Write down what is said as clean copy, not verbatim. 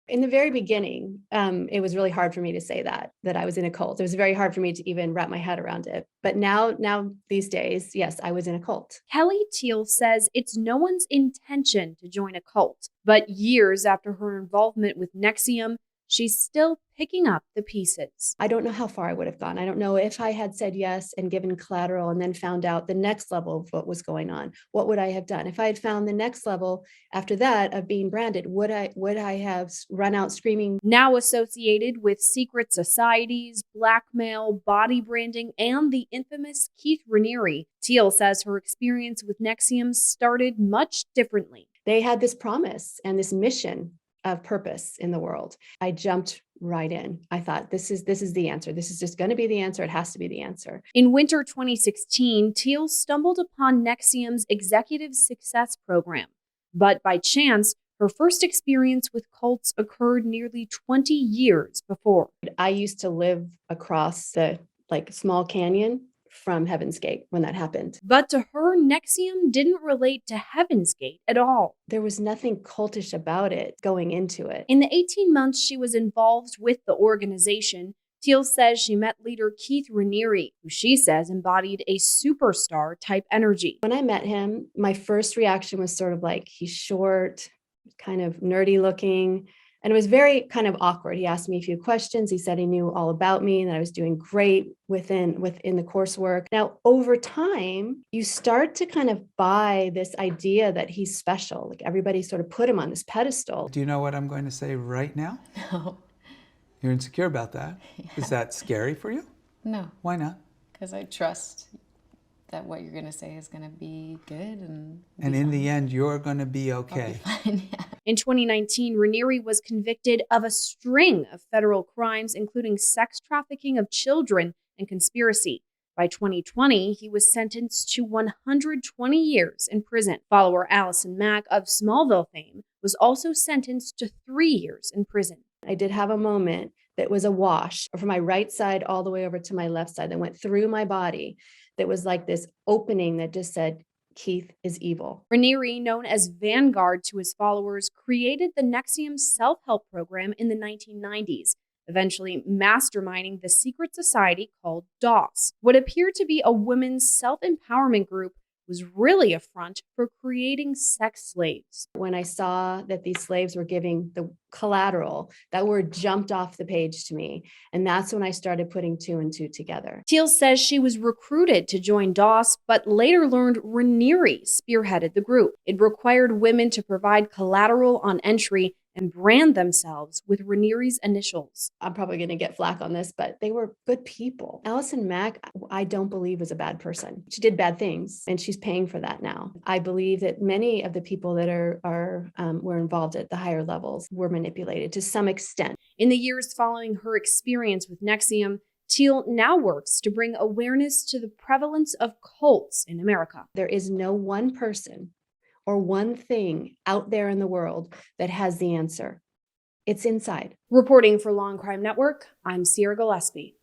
In the very beginning, it was really hard for me to say that I was in a cult. It was very hard for me to even wrap my head around it. But now these days, yes, I was in a cult. Kelly Thiel says it's no one's intention to join a cult, but years after her involvement with NXIVM, she's still picking up the pieces. I don't know how far I would have gone. I don't know if I had said yes and given collateral and then found out the next level of what was going on. What would I have done? If I had found the next level after that of being branded, would I have run out screaming? Now associated with secret societies, blackmail, body branding, and the infamous Keith Raniere, Thiel says her experience with NXIVM started much differently. They had this promise and this mission of purpose in the world. I jumped right in. I thought, this is the answer. This is just going to be the answer. It has to be the answer. In winter 2016, Thiel stumbled upon NXIVM's Executive Success Program. But by chance, her first experience with cults occurred nearly 20 years before. I used to live across the small canyon from Heaven's Gate when that happened. But to her, NXIVM didn't relate to Heaven's Gate at all. There was nothing cultish about it going into it. In the 18 months she was involved with the organization, Thiel says she met leader Keith Raniere, who she says embodied a superstar type energy. When I met him, my first reaction was sort of like, he's short, kind of nerdy looking, and it was very kind of awkward. He asked me a few questions. He said he knew all about me and that I was doing great within the coursework. Now, over time, you start to kind of buy this idea that he's special. Like everybody sort of put him on this pedestal. Do you know what I'm going to say right now? No. You're insecure about that. Yeah. Is that scary for you? No. Why not? Because I trust that what you're going to say is going to be good and in the end, you're going to be okay. I'll be fine, yeah. In 2019, Raniere was convicted of a string of federal crimes, including sex trafficking of children and conspiracy. By 2020, he was sentenced to 120 years in prison. Follower Allison Mack of Smallville fame was also sentenced to 3 years in prison. I did have a moment that was a wash from my right side all the way over to my left side that went through my body. That was like this opening that just said, Keith is evil. Raniere, known as Vanguard to his followers, created the NXIVM self-help program in the 1990s, eventually masterminding the secret society called DOS. What appeared to be a women's self-empowerment group was really a front for creating sex slaves. When I saw that these slaves were giving the collateral, that word jumped off the page to me. And that's when I started putting two and two together. Thiel says she was recruited to join DOS, but later learned Raniere spearheaded the group. It required women to provide collateral on entry and brand themselves with Raniere's initials. I'm probably going to get flack on this, but they were good people. Allison Mack, I don't believe was a bad person. She did bad things, and she's paying for that now. I believe that many of the people that were involved at the higher levels were manipulated to some extent. In the years following her experience with NXIVM, Thiel now works to bring awareness to the prevalence of cults in America. There is no one person or one thing out there in the world that has the answer. It's inside. Reporting for Law&Crime Network, I'm Gillespie.